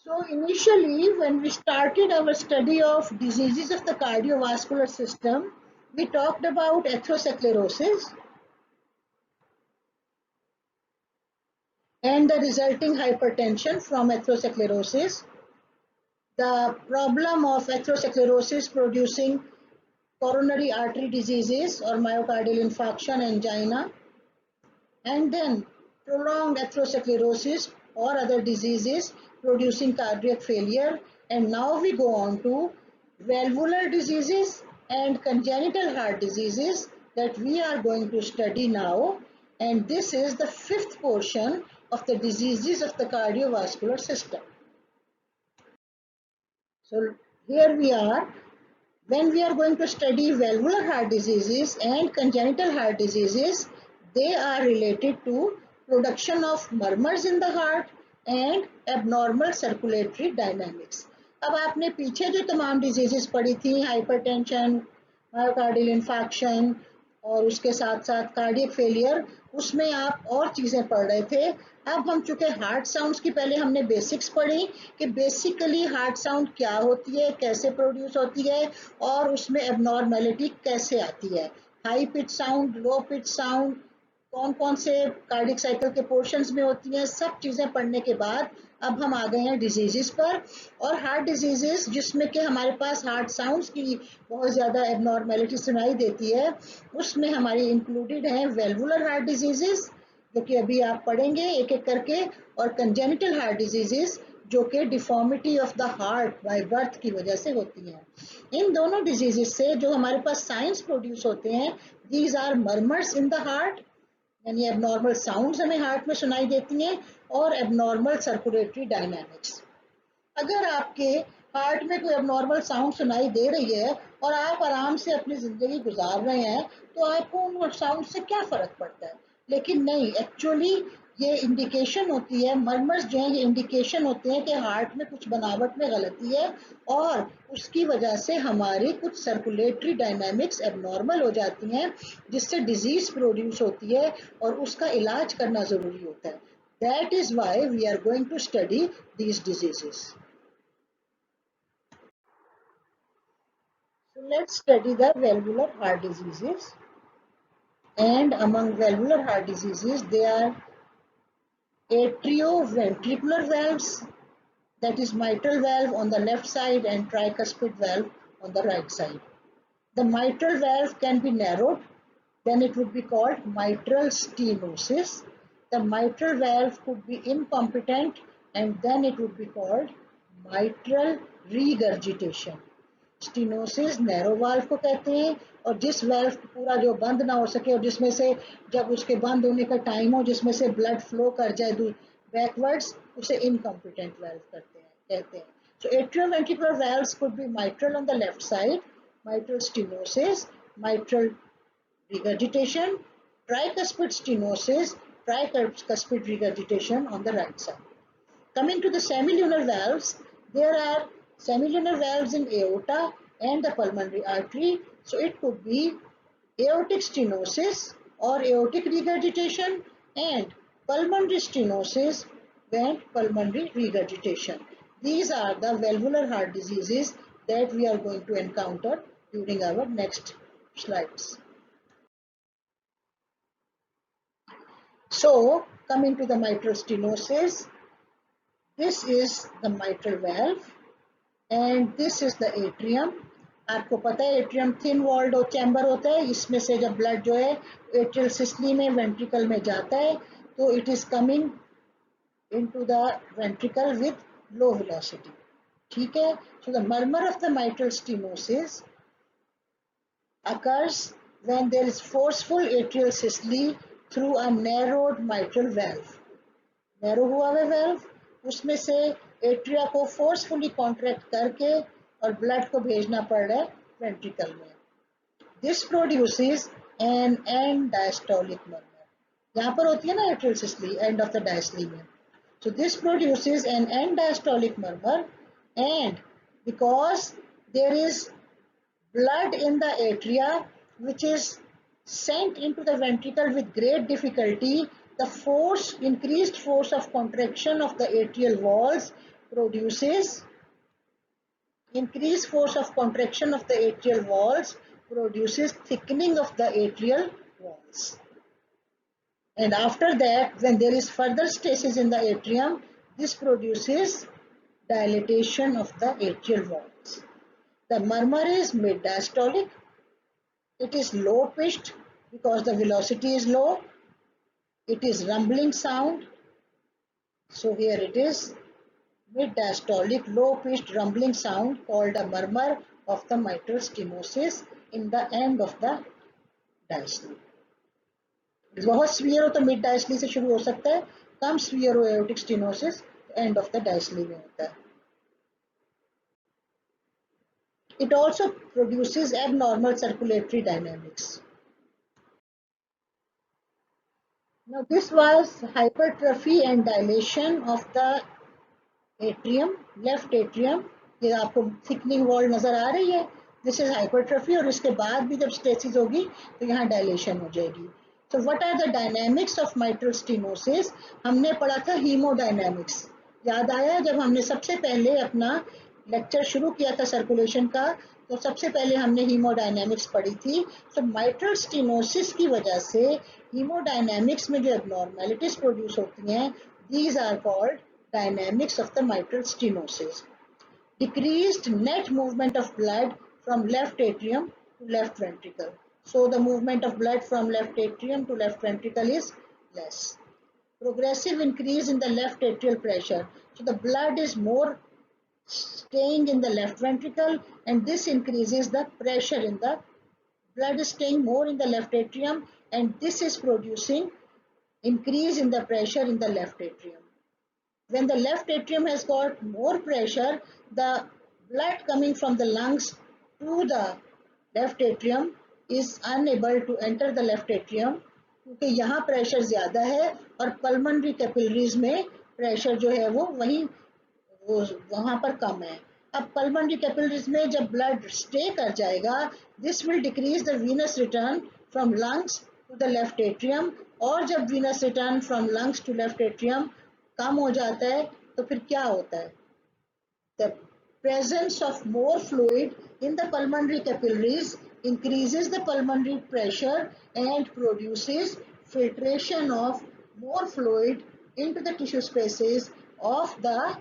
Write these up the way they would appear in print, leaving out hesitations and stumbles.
So initially, when we started our study of diseases of the cardiovascular system, we talked about atherosclerosis and the resulting hypertension from atherosclerosis, the problem of atherosclerosis producing coronary artery diseases or myocardial infarction, angina, and then prolonged atherosclerosis or other diseases producing cardiac failure. And now we go on to valvular diseases and congenital heart diseases that we are going to study now. And this is the fifth portion of the diseases of the cardiovascular system. So here we are. When we are going to study valvular heart diseases and congenital heart diseases, they are related to production of murmurs in the heart and abnormal circulatory dynamics. अब आपने पीछे जो तमाम diseases पढ़ी थी, hypertension, myocardial infection और उसके साथ साथ कार्डियक फेलियर, उसमें आप और चीज़ें पढ़ रहे थे. अब हम चूंकि हार्ट साउंड्स की पहले हमने बेसिक्स पढ़ी कि बेसिकली हार्ट साउंड क्या होती है, कैसे प्रोड्यूस होती है और उसमें एबनॉर्मेलिटी कैसे आती है, high pitch sound, low pitch sound, कौन कौन से कार्डिक साइकिल के पोर्शंस में होती हैं, सब चीज़ें पढ़ने के बाद अब हम आ गए हैं डिजीजेस पर. और हार्ट डिजीजेस जिसमें कि हमारे पास हार्ट साउंड्स की बहुत ज़्यादा एबनॉर्मेलिटी सुनाई देती है, उसमें हमारी इंक्लूडेड हैं वेल्वुलर हार्ट डिजीजेस जो कि अभी आप पढ़ेंगे एक एक करके, और कंजेनिटल हार्ट डिजीजेस जो कि deformity of the heart by birth की वजह से होती हैं. इन दोनों डिजीजेस से जो हमारे पास साइंस प्रोड्यूस होते हैं, these are murmurs in the heart, यानी एबनॉर्मल साउंड्स हमें हार्ट में सुनाई देती हैं, और एबनॉर्मल सर्कुलेटरी डायनामिक्स. अगर आपके हार्ट में कोई एबनॉर्मल साउंड सुनाई दे रही है और आप आराम से अपनी ज़िंदगी गुजार रहे हैं, तो आपको उन साउंड से क्या फ़र्क पड़ता है. लेकिन नहीं, एक्चुअली ये इंडिकेशन होती है, मर्मर्स जो हैं ये इंडिकेशन होते हैं कि हार्ट में कुछ बनावट में गलती है और उसकी वजह से हमारी कुछ सर्कुलेटरी डायनामिक्स एबनॉर्मल हो जाती हैं, जिससे डिजीज़ प्रोड्यूस होती है और उसका इलाज करना ज़रूरी होता है. That is why we are going to study these diseases. So let's study the valvular heart diseases. And among valvular heart diseases, there are atrioventricular valves, that is mitral valve on the left side and tricuspid valve on the right side. The mitral valve can be narrowed, then it would be called mitral stenosis. The mitral valve could be incompetent and then it would be called mitral regurgitation. Stenosis narrow valve को कहते हैं, और जिस valve पूरा जो बंद ना हो सके और जिसमें से जब उसके बंद होने का टाइम हो जिसमें से ब्लड फ्लो कर जाए बैकवर्ड्स, उसे इनकॉम्पिटेंट वाल्व कहते हैं. So atrioventricular valves could be mitral on the left side, mitral stenosis, mitral regurgitation, tricuspid stenosis, tricuspid regurgitation on the right side. Coming to the semilunar valves, there are semilunar valves in aorta and the pulmonary artery. So it could be aortic stenosis or aortic regurgitation and pulmonary stenosis and pulmonary regurgitation. These are the valvular heart diseases that we are going to encounter during our next slides. So, coming to the mitral stenosis, this is the mitral valve and this is the atrium. आपको पता है atrium thin walled chamber होता है, इसमें से जब blood जो है एट्रियल सिस्टली में वेंट्रिकल में जाता है तो it is coming into the ventricle with low velocity. ठीक है. So the murmur of the mitral stenosis occurs when there is forceful atrial systole through a narrowed mitral valve. Narrow हुआ हुआ valve, उसमें से एट्रिया को forcefully contract करके और blood को भेजना पड़ रहा है वेंट्रिकल में. This produces an end diastolic murmur. यहाँ पर होती है ना atrial systole end of the diastole में. So this produces an end diastolic murmur and because there is blood in the atria which is sent into the ventricle with great difficulty, the increased force of contraction of the atrial walls produces increased force of contraction of the atrial walls, produces thickening of the atrial walls. And after that, when there is further stasis in the atrium, this produces dilatation of the atrial walls. The murmur is mid-diastolic. It is low-pitched because the velocity is low. It is rumbling sound. So here it is, mid-diastolic, low-pitched rumbling sound called a murmur of the mitral stenosis in the end of the diastole. बहुत severe हो तो mid diastole से शुरू हो सकता है, कम severe हो aortic stenosis end of the diastole में होता है. It also produces abnormal circulatory dynamics. Now this was hypertrophy and dilation of the atrium, left atrium. ये आपको thickening wall नजर आ रही है. This is hypertrophy और इसके बाद भी जब stasis होगी तो यहाँ dilation हो जाएगी. So what are the dynamics of mitral stenosis? हमने पढ़ा था hemodynamics. याद आया जब हमने सबसे पहले अपना लेक्चर शुरू किया था सर्कुलेशन का, तो सबसे पहले हमने हीमोडायनेमिक्स पढ़ी थी. सो माइट्रल स्टेनोसिस की वजह से हीमोडायनेमिक्स में जो एबनॉर्मेलिटीज प्रोड्यूस होती हैं, these are called dynamics of the mitral stenosis. Decreased net movement of blood from left atrium to left ventricle. So the movement of blood from left atrium to left ventricle is less. Progressive increase in the left atrial pressure. So the blood is more staying in the left ventricle, and this increases the pressure in the blood is staying more in the left atrium, and this is producing increase in the pressure in the left atrium. When the left atrium has got more pressure, the blood coming from the lungs to the left atrium is unable to enter the left atrium क्योंकि यहाँ pressure ज़्यादा है और pulmonary capillaries में pressure जो है वो वहाँ पर कम है. अब पल्मोनरी कैपिलरीज में जब ब्लड स्टे कर जाएगा, this will decrease the venous return from lungs to the left atrium, और जब venous return from lungs to left atrium कम हो जाता है तो फिर क्या होता है? The presence of more fluid in the pulmonary capillaries increases the pulmonary pressure and produces filtration of more fluid into the tissue spaces of the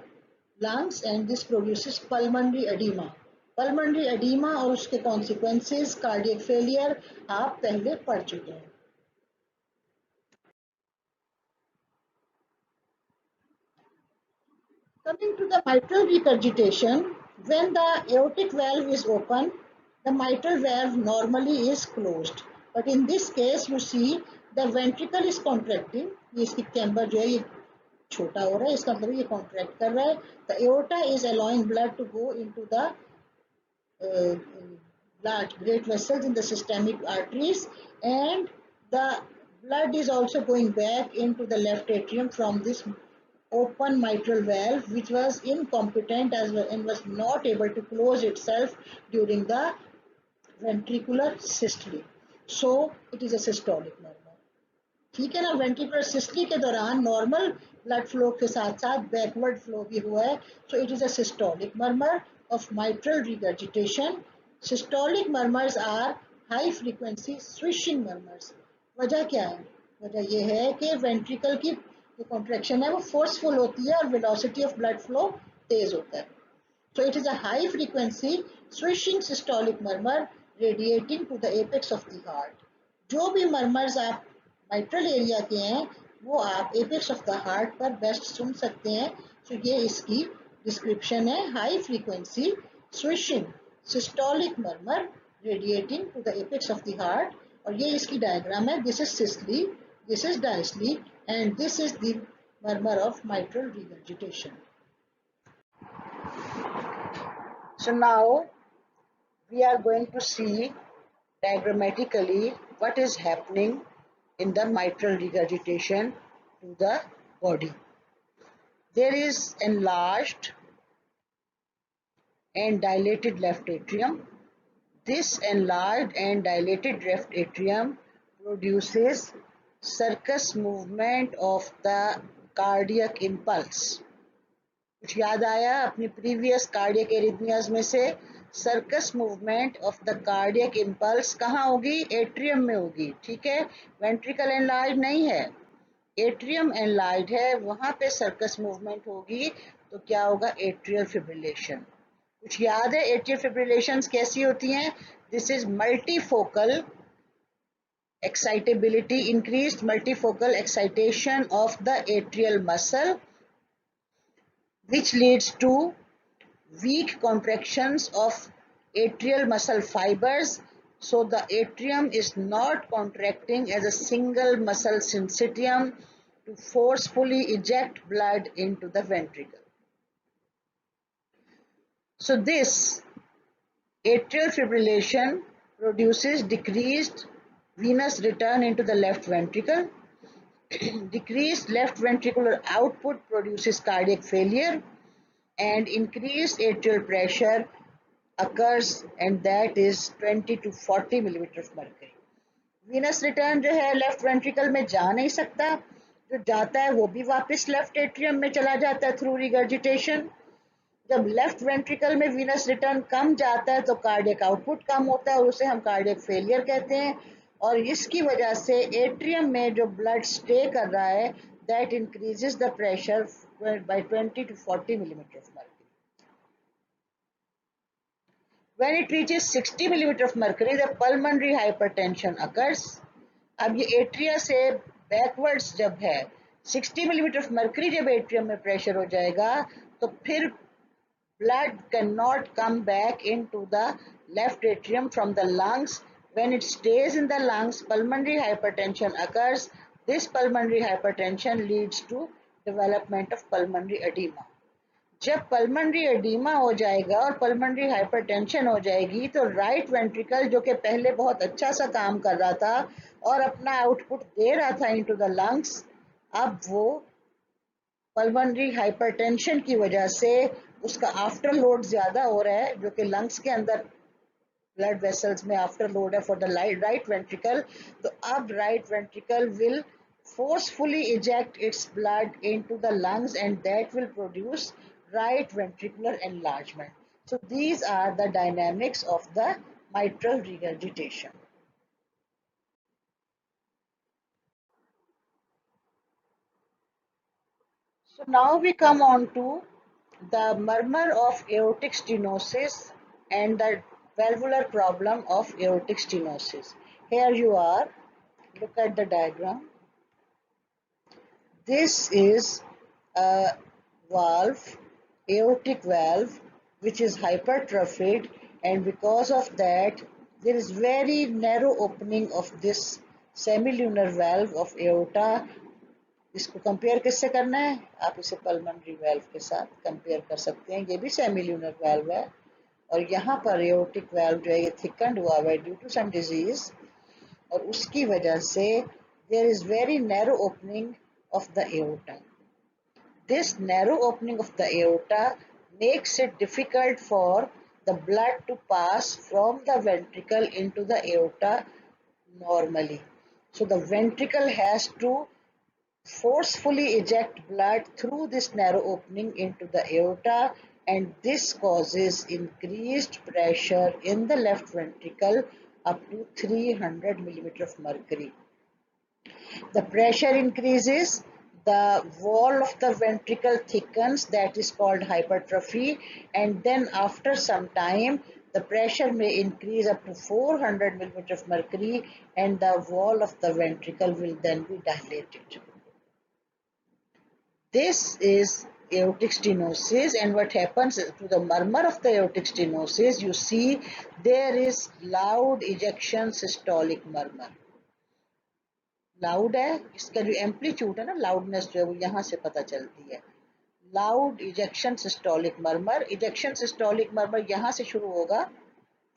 lungs, and this produces pulmonary edema. Pulmonary edema और उसके consequences cardiac failure आप पहले पढ़ चुके हैं. Coming to the mitral regurgitation, when the aortic valve is open, the mitral valve normally is closed. But in this case, you see the ventricle is contracting. इसकी chamber जो है ये छोटा हो रहा है, इसका मतलब ये contract कर रहा है. The aorta is allowing blood to go into the blood great vessels in the systemic arteries, and the blood is also going back into the left atrium from this open mitral valve, which was incompetent as well and was not able to close itself during the ventricular systole. So it is a systolic murmur. ठीक है ना. ventricular systole के दौरान normal blood flow के साथ साथ backward flow भी हुआ है. So it is a systolic murmur of mitral regurgitation. Systolic murmurs are high frequency swishing murmurs. वजह क्या है? वजह ये है कि ventricle की जो कॉन्ट्रैक्शन है वो फोर्सफुल होती है और वेलोसिटी ऑफ ब्लड फ्लो तेज होता है. So it is a high frequency swishing systolic murmur radiating to the apex of the heart. जो भी मर्मर्स आप माइट्रल एरिया के हैं वो आप एपेक्स ऑफ द हार्ट पर बेस्ट सुन सकते हैं. तो ये इसकी डिस्क्रिप्शन है. High frequency swishing systolic murmur radiating to the apex of the heart, और ये इसकी डायग्राम है. This is systole, this is diastole, and this is the murmur of mitral regurgitation. So now we are going to see diagrammatically what is happening in the mitral regurgitation to the body. There is enlarged and dilated left atrium. This enlarged and dilated left atrium produces circus movement of the cardiac impulse. कुछ याद आया अपनी previous cardiac arrhythmias में से? Circus movement of the cardiac impulse कहाँ होगी? Atrium में होगी, ठीक है। वेंट्रिकल एनलार्ज नहीं है, एट्रियम एनलार्ज है, वहां पे सर्कस मूवमेंट होगी। तो क्या होगा? Atrial fibrillation. कुछ याद है एट्रियल फिब्रिलेशन कैसी होती हैं? This is multifocal excitability, increased multifocal excitation of the atrial muscle, which leads to weak contractions of atrial muscle fibers. So the atrium is not contracting as a single muscle syncytium to forcefully eject blood into the ventricle. So this atrial fibrillation produces decreased venous return into the left ventricle. Decreased left ventricular output produces cardiac failure, and increased atrial pressure occurs, and that is 20 to 40 millimeter of mercury. Venous return जो है left ventricle में जा नहीं सकता, जो जाता है वो भी वापस लेफ्ट एट्रियम में चला जाता है थ्रू रिगर्जिटेशन। जब लेफ्ट वेंट्रिकल में वीनस रिटर्न कम जाता है तो कार्डियक आउटपुट कम होता है और उसे हम कार्डियक फेलियर कहते हैं। और इसकी वजह से एट्रियम में जो ब्लड स्टे कर रहा है that increases the pressure by 20 to 40 millimeter of mercury. When it reaches 60 millimeter of mercury, the pulmonary hypertension occurs. अब ये एट्रिया से बैकवर्ड्स जब है 60 मिलीमीटर ऑफ मर्करी जब एट्रियम में प्रेशर हो जाएगा तो फिर blood cannot come back into the left atrium from the lungs. When it stays in the lungs, pulmonary hypertension occurs. This pulmonary hypertension leads to development of pulmonary edema. जब pulmonary oedema हो जाएगा और pulmonary hypertension हो जाएगी तो right ventricle जो कि पहले बहुत अच्छा सा काम कर रहा था और अपना आउटपुट दे रहा था इनटू द लंग्स, अब वो पल्मनरी हाइपरटेंशन की वजह से उसका आफ्टर लोड ज्यादा हो रहा है, जो कि लंग्स के अंदर ब्लड वेसल्स में आफ्टर लोड है फॉर द राइट वेंट्रिकल। तो अब right ventricle will forcefully eject its blood into the lungs and that will produce right ventricular enlargement. So these are the dynamics of the mitral regurgitation. So now we come on to the murmur of aortic stenosis and the valvular problem of aortic stenosis. Here you are, look at the diagram. This is a valve, aortic valve, which is hypertrophied, and because of that there is very narrow opening of this semilunar valve of aorta. इसको compare किससे करना है? आप इसे pulmonary valve के साथ compare कर सकते हैं, ये भी सेमिल्यूनर वाल्व है और यहाँ पर एओर्टिक वाल्व जो है ये थिकंड हुआ है ड्यू टू सम डिजीज और उसकी वजह से there is very narrow opening of the aorta. This narrow opening of the aorta makes it difficult for the blood to pass from the ventricle into the aorta normally. So the ventricle has to forcefully eject blood through this narrow opening into the aorta, and this causes increased pressure in the left ventricle up to 300 millimeter of mercury. The pressure increases, the wall of the ventricle thickens, that is called hypertrophy, and then after some time the pressure may increase up to 400 millimeter of mercury and the wall of the ventricle will then be dilated. This is aortic stenosis, and what happens to the murmur of the aortic stenosis, you see there is loud ejection systolic murmur. Loud है, इसका जो amplitude है ना, loudness जो है वो यहाँ से पता चलती है। Loud ejection systolic murmur, ejection systolic murmur यहाँ से शुरू होगा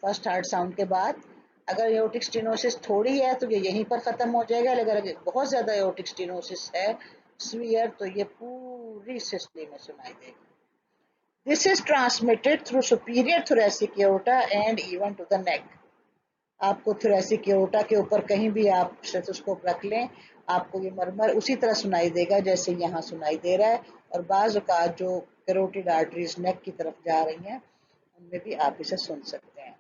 फर्स्ट हार्ट साउंड के बाद। अगर एओर्टिक स्टेनोसिस थोड़ी है तो ये यहीं पर खत्म हो जाएगा, अगर बहुत ज्यादा एओर्टिक स्टेनोसिस है स्वीयर तो ये पूरी सिस्टली में सुनाई देगा। This is transmitted through superior thoracic aorta and even to the neck. आपको थोरेसिक एओर्टा के ऊपर कहीं भी आप स्टेथोस्कोप रख लें, आपको ये मरमर उसी तरह सुनाई देगा जैसे यहाँ सुनाई दे रहा है। और बाज़ औक़ात जो कैरोटिड आर्टरीज नेक की तरफ जा रही हैं, उनमें भी आप इसे सुन सकते हैं।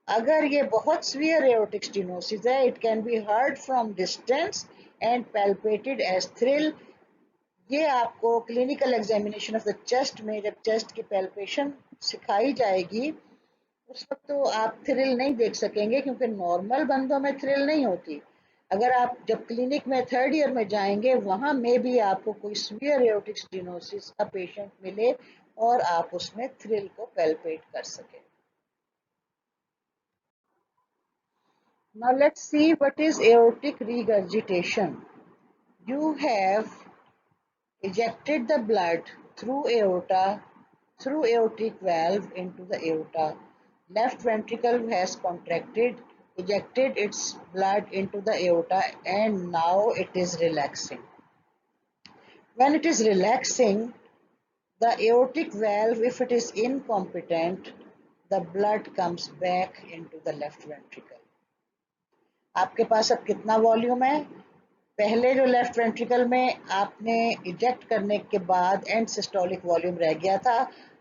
अगर ये बहुत सीवियर एओर्टिक स्टेनोसिस है, it can be heard from distance and palpated as thrill. ये आपको clinical examination of the chest में जब चेस्ट की पैल्पेशन सिखाई जाएगी, उस वक्त तो आप थ्रिल नहीं देख सकेंगे, क्योंकि नॉर्मल बंदों में थ्रिल नहीं होती। अगर आप जब क्लिनिक में थर्ड ईयर में जाएंगे, वहां में भी आपको कोई सीवियर एओर्टिक स्टेनोसिस का पेशेंट मिले और आप उसमें थ्रिल को पैल्पेट कर सके। Now let's see what is aortic regurgitation. You have ejected the blood through aorta, through aortic valve into the aorta. Left ventricle has contracted, ejected its blood into the aorta, and now it is relaxing. When it is relaxing, the aortic valve, if it is incompetent, the blood comes back into the left ventricle. आपके पास अब कितना volume है? पहले जो left ventricle में आपने eject करने के बाद एंड सिस्टोलिक वॉल्यूम रह गया था,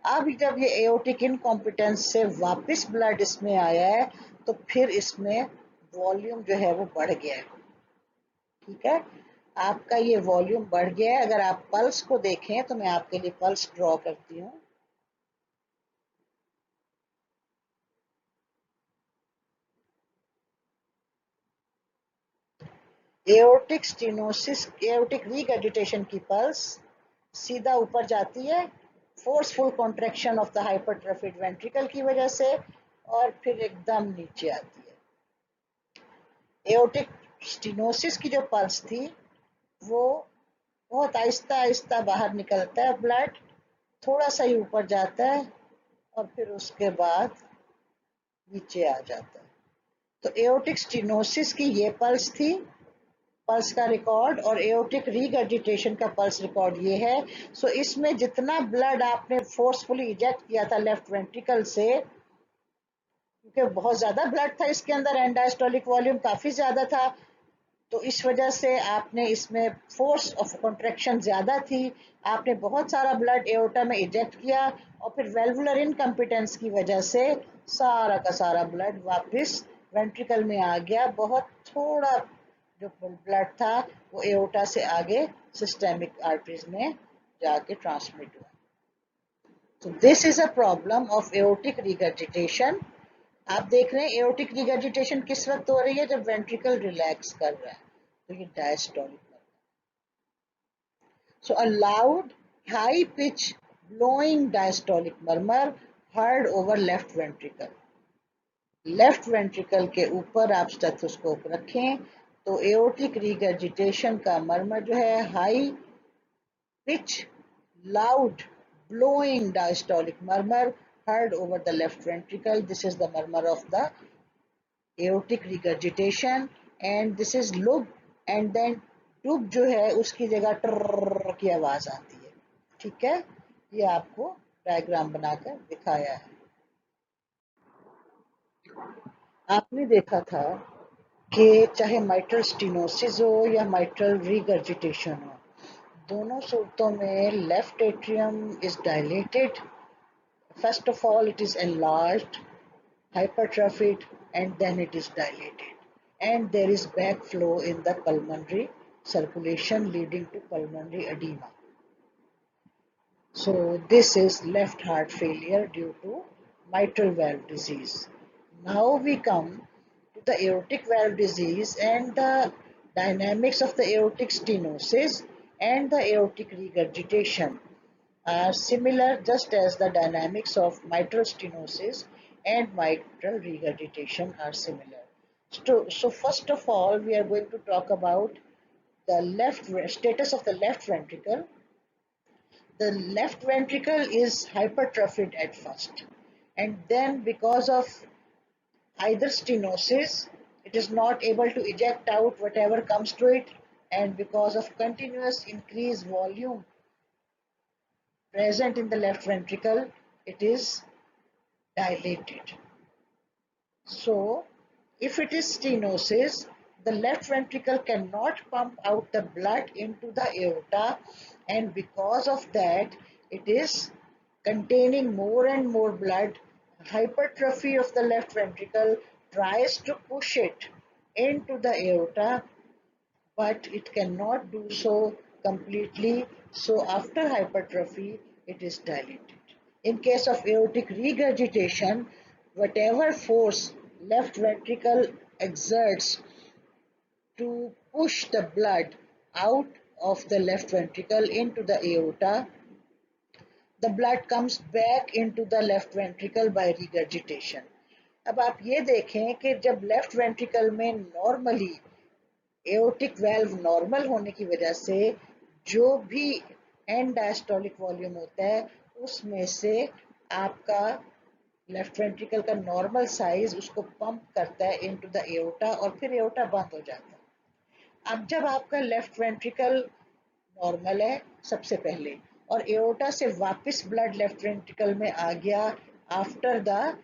अब जब ये एओर्टिक इनकॉम्पिटेंस से वापस ब्लड इसमें आया है, तो फिर इसमें वॉल्यूम जो है वो बढ़ गया है। ठीक है, आपका ये वॉल्यूम बढ़ गया है। अगर आप पल्स को देखें तो मैं आपके लिए पल्स ड्रॉ करती हूँ। एओर्टिक स्टेनोसिस, एओर्टिक रिगर्जिटेशन की पल्स सीधा ऊपर जाती है forceful contraction of the hypertrophied ventricle की वजह से, और फिर एकदम नीचे आती है। एओर्टिक स्टेनोसिस की जो पल्स थी वो बहुत आहिस्ता आहिस्ता बाहर निकलता है ब्लड, थोड़ा सा ही ऊपर जाता है और फिर उसके बाद नीचे आ जाता है। तो एओर्टिक स्टेनोसिस की ये पल्स थी, पल्स का रिकॉर्ड, और एओर्टिक रीगर्जिटेशन का पल्स रिकॉर्ड ये है। सो इसमें जितना ब्लड आपने फोर्सफुली इजेक्ट किया था लेफ्ट वेंट्रिकल से, क्योंकि बहुत ज्यादा ब्लड था इसके अंदर एंड डायस्टोलिक वॉल्यूम काफी ज्यादा था, तो इस वजह से आपने इसमें फोर्स ऑफ कॉन्ट्रैक्शन ज्यादा थी, आपने बहुत सारा ब्लड एओर्टा में इजेक्ट किया, और फिर वेल्वुलर इनकम्पिटेंस की वजह से सारा का सारा ब्लड वापस वेंट्रिकल में आ गया। बहुत थोड़ा जो ब्लड था वो एओर्टा से आगे सिस्टेमिक आर्टरीज में जाके ट्रांसमिट हुआ। तो this is a problem of aortic regurgitation. आप देख रहे हैं एओर्टिक रिगर्जिटेशन किस वक्त हो रही है? जब वेंट्रिकल रिलैक्स कर रहा है, तो ये diastolic. So a loud, high pitch blowing diastolic murmur heard over left ventricle. Left ventricle के ऊपर आप स्टेथोस्कोप रखें तो एओर्टिक रिगर्जिटेशन का मर्मर जो है high pitch loud blowing diastolic murmur heard over the left ventricle. This is the murmur of the aortic regurgitation and this is loop, and then tube जो है उसकी जगह ट्र की आवाज आती है। ठीक है, ये आपको डायग्राम बनाकर दिखाया है। आपने देखा था कि चाहे माइट्रल स्टेनोसिस हो या माइट्रल रिगर्जिटेशन हो, दोनों सूरतों में left atrium is dilated. First of all it is enlarged, hypertrophied, and then it is dilated, and there is backflow in the pulmonary circulation leading to pulmonary edema. So this is left heart failure due to mitral valve disease. Now we come to the aortic valve disease and the dynamics of the aortic stenosis and the aortic regurgitation are similar just as the dynamics of mitral stenosis and mitral regurgitation are similar. So first of all, we are going to talk about the left status of the left ventricle. The left ventricle is hypertrophied at first, and then because of either stenosis, it is not able to eject out whatever comes to it, and because of continuous increased volume present in the left ventricle, it is dilated. So, if it is stenosis, the left ventricle cannot pump out the blood into the aorta, and because of that, it is containing more and more blood, hypertrophy of the left ventricle tries to push it into the aorta, but it cannot do so completely. So after hypertrophy, it is dilated. In case of aortic regurgitation, whatever force left ventricle exerts to push the blood out of the left ventricle into the aorta, the blood comes back into the left ventricle by regurgitation. अब आप ये देखें कि जब left ventricle में normally aortic valve normal होने की वजह से जो भी एंड डायस्टोलिक वॉल्यूम होता है उसमें से आपका लेफ्ट वेंट्रिकल का नॉर्मल साइज उसको पंप करता है इनटू द एओर्टा और फिर एओर्टा बंद हो जाता है। अब जब आपका लेफ्ट वेंट्रिकल नॉर्मल है सबसे पहले और एओर्टा से वापस ब्लड लेफ्ट वेंट्रिकल में आ गया आफ्टर द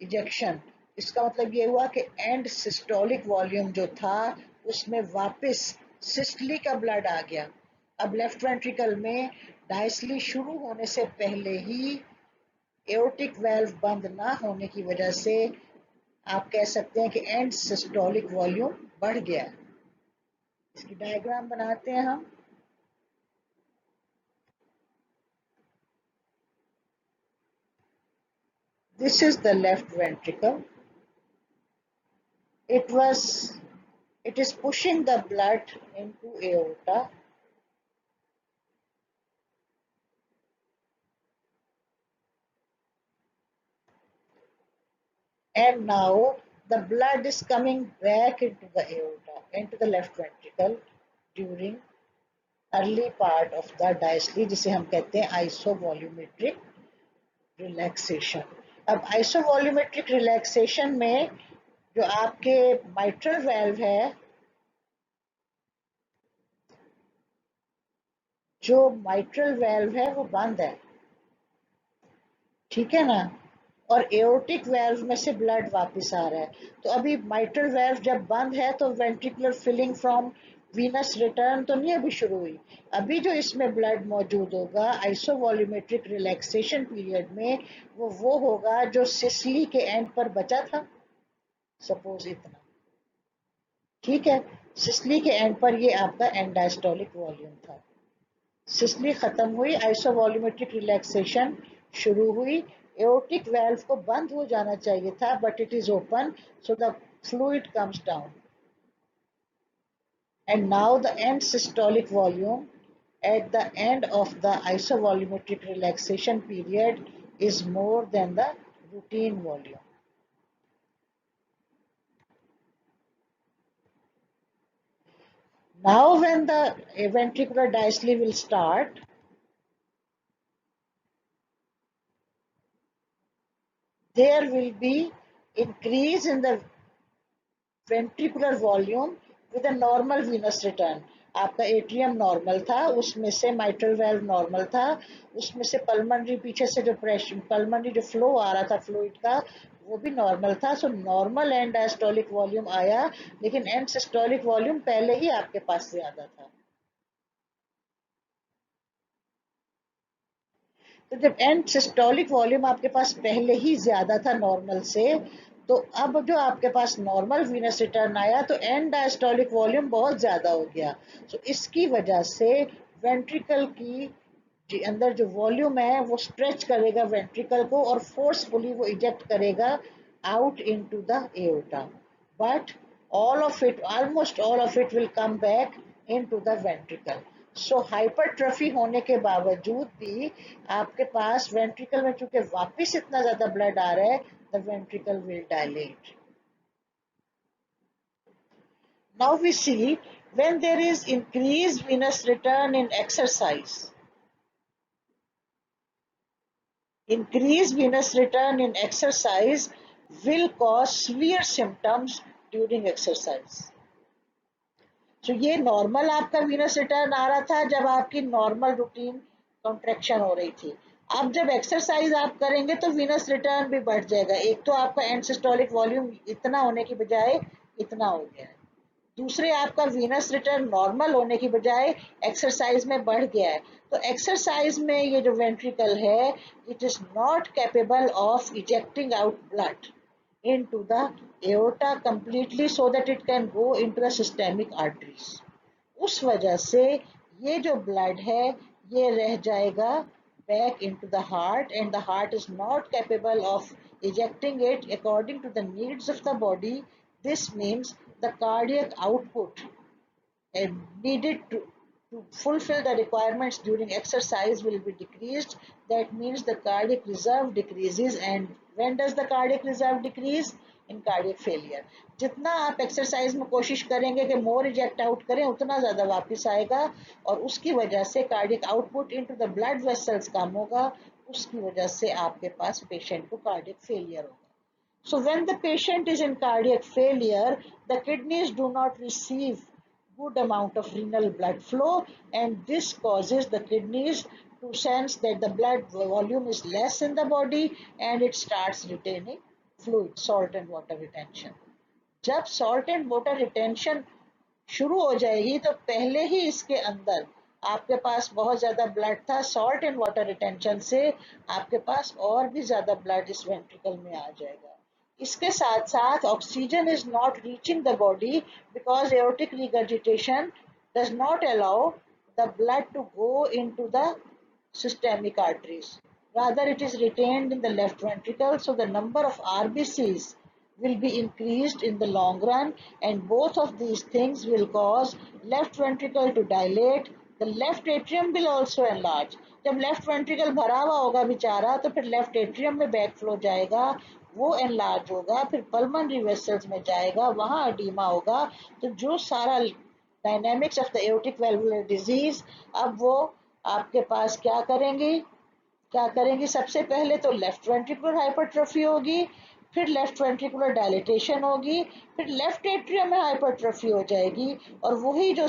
इजेक्शन, इसका मतलब ये हुआ कि एंड सिस्टोलिक वॉल्यूम जो था उसमें वापस सिस्टली का ब्लड आ गया। अब लेफ्ट वेंट्रिकल में डायस्ली शुरू होने से पहले ही एओर्टिक वेल्व बंद ना होने की वजह से आप कह सकते हैं कि एंड सिस्टोलिक वॉल्यूम बढ़ गया। इसकी डायग्राम बनाते हैं हम। This is the left ventricle. It is pushing the blood into aorta. And now the blood is coming back into the aorta, into the left ventricle during early part of the diastole, जिसे हम कहते हैं आइसोवॉल्यूमेट्रिक relaxation. अब आइसोवॉल्यूमेट्रिक relaxation में जो आपके mitral valve है, जो माइट्रल वेल्व है वो बंद है, ठीक है ना, और एओर्टिक वेल्व में से ब्लड वापस आ रहा है। तो अभी माइट्रल वेल्व जब बंद है तो ventricular filling from venous return तो नहीं अभी शुरू हुई। अभी जो इसमें ब्लड मौजूद होगा आइसोवॉल्यूमेट्रिक रिलैक्सेशन पीरियड में वो होगा जो सिसली के एंड पर बचा था, सपोज इतना, ठीक है। सिसली के एंड पर ये आपका एंड डायस्टोलिक वॉल्यूम था। सिसली खत्म हुई, आइसोवॉल्यूमेट्रिक रिलैक्सेशन शुरू हुई, एओर्टिक वेल्व को बंद हो जाना चाहिए था but it is open, so the fluid comes down and now the end systolic volume at the end of the isovolumetric relaxation period is more than the routine volume. Now when the ventricular diastole will start, there will be increase in the ventricular volume with a normal venous return. आपका atrium normal था, उसमें से mitral valve normal था, उसमें से pulmonary पीछे से जो प्रेशर पल्मनरी जो फ्लो आ रहा था फ्लूइड का वो भी नॉर्मल था। So normal and diastolic volume आया, लेकिन एंड सिस्टोलिक वॉल्यूम पहले ही आपके पास ज्यादा था। तो जब एंड सिस्टोलिक वॉल्यूम आपके पास पहले ही ज्यादा था नॉर्मल से, तो अब जो आपके पास नॉर्मल वीनस रिटर्न आया तो एंड डायस्टोलिक वॉल्यूम बहुत ज्यादा हो गया। तो इसकी वजह से वेंट्रिकल की अंदर जो वॉल्यूम है वो स्ट्रेच करेगा वेंट्रिकल को और फोर्सफुली वो इजेक्ट करेगा out into the aorta, but all of it, almost all of it will come back into the ventricle. So hypertrophy होने के बावजूद भी आपके पास वेंट्रिकल में चूंकि वापस इतना ज्यादा ब्लड आ रहा है, the ventricle will dilate. Now we see when there is increased venous return in exercise, increased venous return in exercise will cause severe symptoms during exercise. तो ये नॉर्मल आपका वीनस रिटर्न आ रहा था जब आपकी नॉर्मल रूटीन कॉन्ट्रैक्शन हो रही थी। अब जब एक्सरसाइज आप करेंगे तो वीनस रिटर्न भी बढ़ जाएगा। एक तो आपका एंड सिस्टोलिक वॉल्यूम इतना होने की बजाय इतना हो गया है। दूसरे आपका वीनस रिटर्न नॉर्मल होने की बजाय एक्सरसाइज में बढ़ गया है, तो एक्सरसाइज में ये जो वेंट्रिकल है, it is not capable of ejecting out blood into the aorta completely so that it can go into the systemic arteries. उस वजह से ये जो ब्लड है ये रह जाएगा back into the heart, and the heart is not capable of ejecting it according to the needs of the body. This means the cardiac output needed to fulfill the requirements during exercise will be decreased. That means the cardiac reserve decreases. And when does the cardiac reserve decrease? In cardiac failure. जितना आप exercise में कोशिश करेंगे कि मोर eject out करें, उतना ज़्यादा वापस आएगा, और उसकी वजह से cardiac output into the blood vessels कम होगा, उसकी वजह से आपके पास पेशेंट को कार्डियक फेलियर होगा. So when the patient is in cardiac failure, the kidneys do not receive good amount of renal blood flow, and this causes the kidneys to sense that the blood volume is less in the body, and it starts retaining fluid, salt and water retention. जब salt and water retention शुरू हो जाएगी तो पहले ही इसके अंदर आपके पास बहुत ज़्यादा ब्लड था, सॉल्ट एंड वाटर रिटेंशन से आपके पास और भी ज़्यादा ब्लड इस वेंट्रिकल में आ जाएगा. इसके साथ साथ oxygen is not reaching the body because aortic regurgitation does not allow the blood to go into the systemic arteries. Rather, it is retained in the left ventricle, so the number of RBCs will be increased in the long run, and both of these things will cause left ventricle to dilate. The left atrium will also enlarge. जब left ventricle भरा हुआ होगा बेचारा, तो फिर left atrium में back flow जाएगा, वो एनलार्ज होगा, फिर पल्मोनरी वेसल्स में जाएगा, वहाँ एडीमा होगा. तो जो सारा dynamics of the aortic valvular disease, अब वो आपके पास क्या करेंगी, सबसे पहले तो लेफ्ट वेंट्रिकुलर हाइपरट्रोफी होगी, फिर लेफ्ट वेंट्रिकुलर डायलिटेशन होगी, फिर लेफ्ट एट्रियम में हाइपरट्रोफी हो जाएगी, और वही जो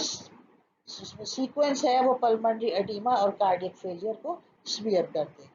सीक्वेंस है वो पल्मोनरी एडीमा और कार्डियक फेलियर को स्वीयर कर देगा.